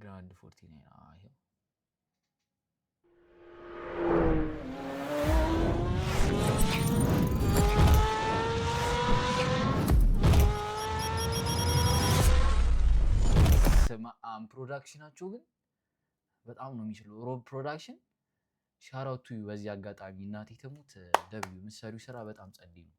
ግራንድ 49 ይሄው ፕሮዳክሽናቸው ግን በጣም ነው የሚችለው። ሮብ ፕሮዳክሽን ሻራውቱ በዚህ አጋጣሚ እናቴ ተሙት ደብዩ ምሳሌው ስራ በጣም ጸዴ ነው።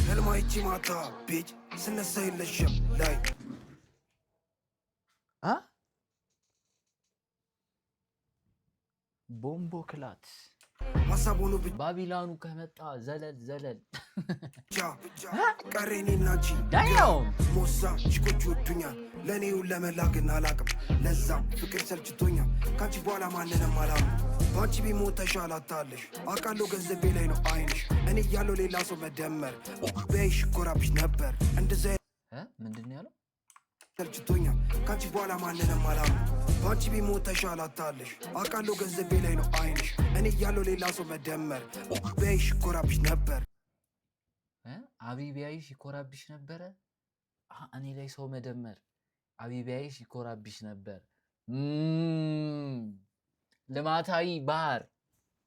ህልማይቺ ማታ ቤጅ ስነሳ የለሽም ላይ ቦምቦ ክላት ሀሳቡኑ ባቢላኑ ከመጣ ዘለል ቀሬኔና አንቺ ሞሳ ሽኮች ወዱኛል ለእኔው ለመላግን አላቅም ለዛም ፍቅር ሰልችቶኛል ካንቺ በኋላ ማንንም አላምንም ባንቺ ቢሞት ተሻላታለሽ አውቃለሁ ገንዘቤ ላይ ነው አይንሽ እኔ እያለሁ ሌላ ሰው መደመር በይሽ ኮራብሽ ነበር እንደዛ ምንድን ነው ያለው ሰልችቶኛል ካንቺ በኋላ ማንንም አላምንም ባንቺ ቢሞት ተሻላታለሽ አውቃለሁ ገንዘቤ ላይ ነው አይንሽ እኔ እያለሁ ሌላ ሰው መደመር በይሽ ኮራብሽ ነበር አቢቢያይሽ ይኮራብሽ ነበረ እኔ ላይ ሰው መደመር አቢቢያይሽ ይኮራብሽ ነበር ልማታዊ ባህር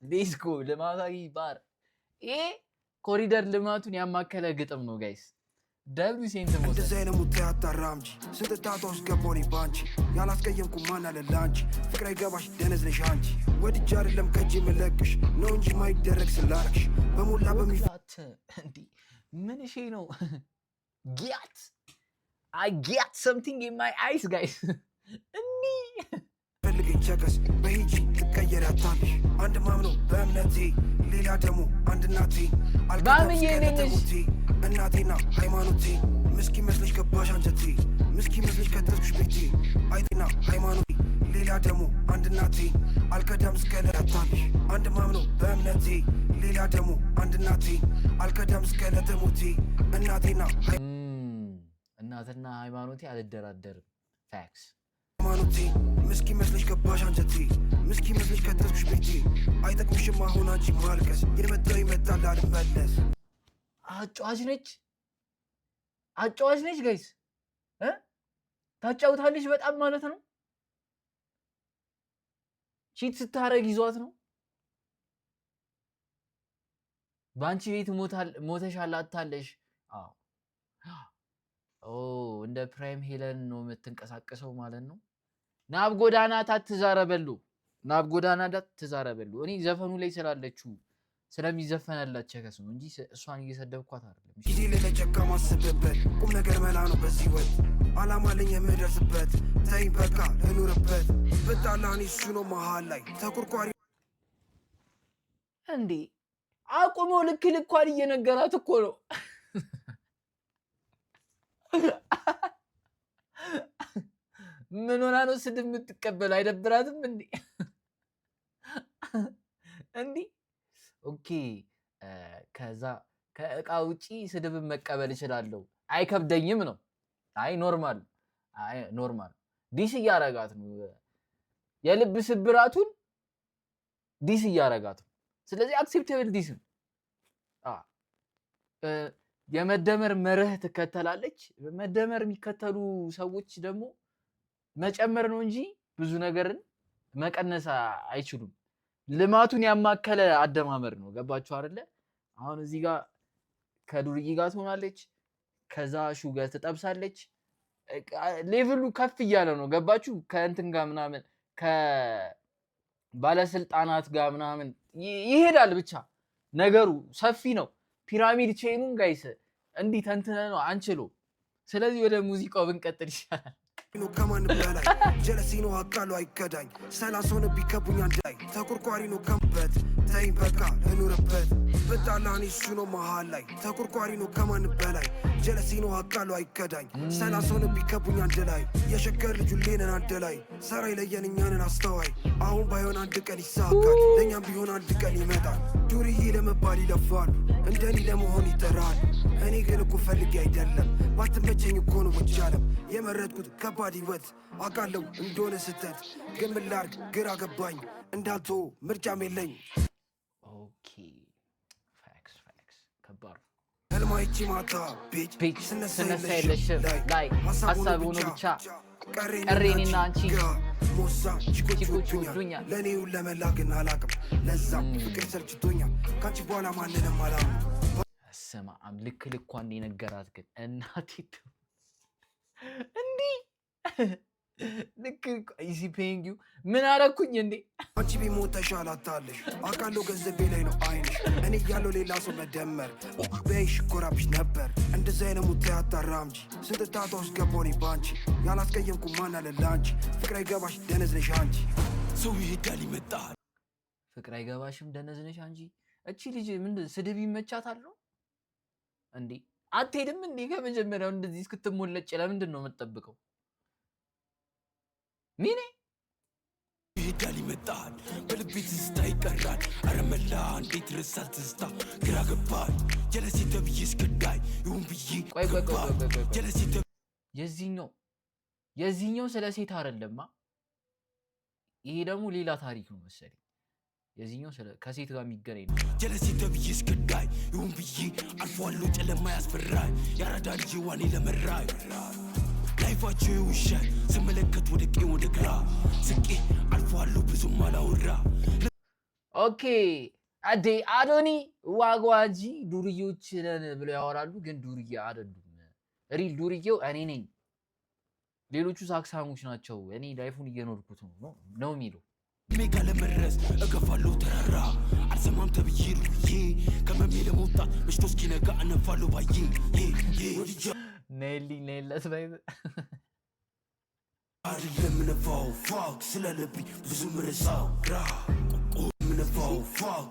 ዴስኮ ልማታዊ ባህር ይሄ ኮሪደር ልማቱን ያማከለ ግጥም ነው ጋይስ ደብሊው ሴንት ሞተ እንደዚህ አይነት ሙት ያጣራምጂ ስንትታቷ ውስጥ ገባሁኝ ባንቺ ያላስቀየምኩ ማን አለ ላንቺ ፍቅር አይገባሽ ደነዝ ነሽ አንቺ ወድጄ አይደለም ከእጄ መለቅሽ ነው እንጂ ማይደረግ ስላረግሽ በሞላ በሚላት እንዲ ምን እሺ ነው ጊያት I get something in my eyes guys እንኒ ፈልገኝ ቸከስ በሂጂ ትቀየራታለሽ አንድ ማምነው በእምነቴ ሌላ ደግሞ አንድ እናቴ አልከተምሽ እናቴና ሃይማኖቴ ምስኪ መስለሽ ገባሽ አንጀቴ ምስኪ መስለሽ ከተትኩሽ ቤቴ አይቴና ሃይማኖቴ ሌላ ደግሞ አንድ እናቴ አልከዳም እስከለታለሽ አንድ ማምነው በእምነቴ ሌላ ደግሞ አንድ እናቴ አልከዳም እስከለተሞቴ እናትና ሃይማኖቴ አልደራደርም ፋክስ ሃይማኖቴ ምስኪ መስለሽ ገባሽ አንጀቴ ምስኪ መስለሽ ከተትኩሽ ቤቴ አይጠቅምሽም አሁን አንቺ ማልቀስ የመጣው ይመጣል አልመለስ አጫዋች ነች ጋይስ ታጫውታለች በጣም ማለት ነው ቺት ስታረግ ይዟት ነው ባንቺ ቤት ሞተሻል አታለሽ እንደ ፕራይም ሄለን ነው የምትንቀሳቀሰው ማለት ነው ናብ ጎዳና ታትዛረበሉ እኔ ዘፈኑ ላይ ስላለችው ስለሚዘፈነላት ቸከስ ነው እንጂ እሷን እየሰደብኳት አይደለም ጊዜ ለተጨካ ማስበበት ቁም ነገር መላ ነው በዚህ ወጥ አላማ ለኝ የምደርስበት ተይ በቃ ልኑርበት በጣላኒ እሱ ነው መሃል ላይ ተቆርቋሪ እንዴ አቁሞ ልኳን እየነገራት እኮ ነው ምን ሆና ነው ስድብ የምትቀበል አይደብራትም እንዴ ኦኬ ከዛ ከእቃ ውጪ ስድብን መቀበል እችላለሁ አይከብደኝም ነው ኖርማል ዲስ እያረጋት ነው የልብ ስብራቱን ዲስ እያረጋት ነው ስለዚህ አክሴፕቴብል ዲስ የመደመር መርህ ትከተላለች መደመር የሚከተሉ ሰዎች ደግሞ መጨመር ነው እንጂ ብዙ ነገርን መቀነስ አይችሉም ልማቱን ያማከለ አደማመር ነው ገባችሁ አይደለ አሁን እዚህ ጋር ከዱርዬ ጋር ትሆናለች ከዛ ሹገር ትጠብሳለች ሌቭሉ ከፍ እያለ ነው ገባችሁ ከእንትን ጋር ምናምን ከባለስልጣናት ጋር ምናምን ይሄዳል ብቻ ነገሩ ሰፊ ነው ፒራሚድ ቼኑን ጋይስ እንዲህ ተንትነ ነው አንችሎ ስለዚህ ወደ ሙዚቃው ብንቀጥል ይሻላል ነው ከማን በላይ ጀለሲ ነው አቃሉ አይከዳኝ ሰላሶን ቢከቡኝ አንዳይ ተቆርቋሪ ነው ከምበት ተይ በቃ ልኑርበት በጣላኒ እሱ ነው መሃል ላይ ተቆርቋሪ ነው ከማን በላይ ጀለሲ ነው አቃሉ አይከዳኝ ሰላሳውን ቢከቡኝ አንድ ላይ የሸገር ልጁ ሌነን አንድ ላይ ሰራይ ለየን እኛንን አስተዋይ አሁን ባይሆን አንድ ቀን ይሳካል ለእኛም ቢሆን አንድ ቀን ይመጣል ዱርዬ ለመባል ይለፋሉ እንደኔ ለመሆን ይጠራሉ እኔ ግን እኮ ፈልጌ አይደለም ባትመቸኝ እኮ ነው ወጃለም የመረጥኩት ከባድ ህይወት አውቃለሁ እንደሆነ ስተት ግን ምን ላድርግ ግራ ገባኝ እንዳልቶ ምርጫም የለኝ ኦኬ ፋክስ ከባድ ህልማይቺ ማታ ቤች ስነሳ የለሽም ላይ ሀሳብ ሆኖ ብቻ ቀሬኔና አንቺ ሞሳ ቺኮች ይወዱኛል ለእኔውን ለመላ ግን አላቅም ለዛም ፍቅር ሰልችቶኛል ካንቺ በኋላ ማንንም አላምንም ስማ ልክ ልኳን የነገራት ግን እናቴ እንዲህ ልክ ኢዚ ፔይንግ ዩ ምን አረኩኝ እንዴ አንቺ ቢሞት ተሻላታለሽ አውቃለሁ ገንዘቤ ላይ ነው አይንሽ እኔ እያለሁ ሌላ ሰው መደመር በይሽ ኮራብሽ ነበር እንደዛ አይነት ሙት ያታራምጂ ስንት ታታ ውስጥ ገባሁኝ ባንቺ ያላስቀየምኩ ማን አለ ላንቺ ፍቅር አይገባሽ ደነዝ ነሽ አንቺ ሰው ይሄዳል ይመጣል ፍቅር አይገባሽም ደነዝ ነሽ አንቺ እቺ ልጅ ምንድን ስድብ ይመቻታል ነው እንዴ አትሄድም እንዴ ከመጀመሪያው እንደዚህ እስክትሞለጭ ለምንድን ነው የምትጠብቀው ሚኔ ይሄዳል ይመጣል በልቤ ትዝታ ይቀራል አረመላ እንዴት ረሳል ትዝታ ግራ ገባኝ ጀለሲ ተብዬ እስከዳይ ይሁን ብዬ ቆይ የዚህኛው ስለ ሴት አይደለማ ይሄ ደግሞ ሌላ ታሪክ ነው መሰለኝ የዚህኛው ከሴት ጋር የሚገናኝ ነው ጀለሲ ተብዬ እስከዳይ ይሁን ብዬ አልፏለሁ ጨለማ ያስፈራኝ ያራዳ ልጅ ዋኔ ለመራይ ላይፋቸው ውሻይ ስመለከት ወደ ቀኝ ወደ ግራ ስቄ አልፏለሁ ብዙም አላወራ ኦኬ አዴ አዶኒ ዋጓጂ ዱርዬዎች ነን ብለው ያወራሉ ግን ዱርዬ አይደሉም ሪል ዱርዬው እኔ ነኝ ሌሎቹ ሳክሳሞች ናቸው እኔ ላይፉን እየኖርኩት ነው የሚለው ሜጋ ለመድረስ እገፋለሁ ተራራ አልሰማም ተብዬ ሩዬ ከመሜ ለመውጣት መሽቶ እስኪነጋ እነፋለሁ ባዬ ነይለት ባይ አይደለም ነፋው ፋክ ስለለብኝ ብዙ ምረሳው ራ ምነፋው ፋክ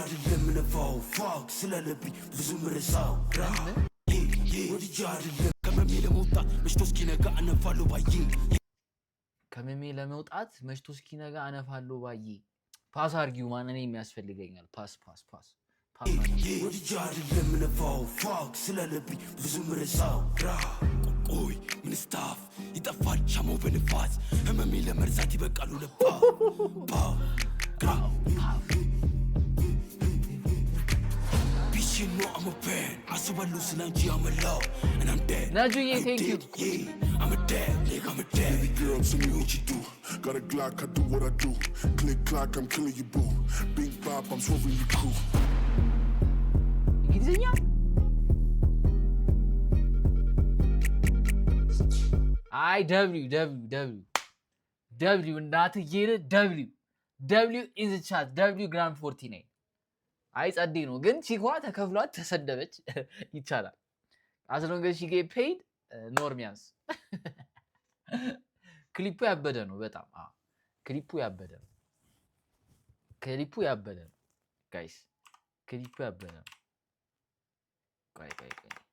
አይደለም ነፋው ፋክ ስለለብኝ ብዙ ምረሳው ራ ወዲጃ አይደለም ከመሜ ለመውጣት መሽቶ እስኪነጋ እነፋለሁ ባዬ ከመሜ ለመውጣት መሽቶ እስኪነጋ እነፋለሁ ባዬ ፓስ አርጊው ማን እኔ የሚያስፈልገኛል ፓስ ወዲጃ አይደለም ነፋው ፋክ ስለለብኝ ብዙ ምረሳው ራ ቆይ ምንስታፍ ይጠፋል ሻማው በንፋስ ህመሜ ለመርሳት ይበቃሉ ለባ ቢሽኖ አመፔን አስባለሁ ስላንቺ ያመላው and I'm dead Najuye thank you I'm a dead baby girl tell me what you do got a Glock I do what I do click clock I'm killing you boo big bop I'm swerving you crew እንግሊዝኛ አይ ደብሊው እናትዬን ደብሊው ኢን ዘ ቻት ደብሊው ግራንድ 49 አይ ጸዴ ነው ግን ቺኳ ተከፍሏት ተሰደበች ይቻላል as long as she get paid ኖርሚያንስ ክሊፑ ያበደ ነው በጣም ክሊፑ ያበደ ነው ጋይስ ክሊፑ ያበደ ነው ቆይ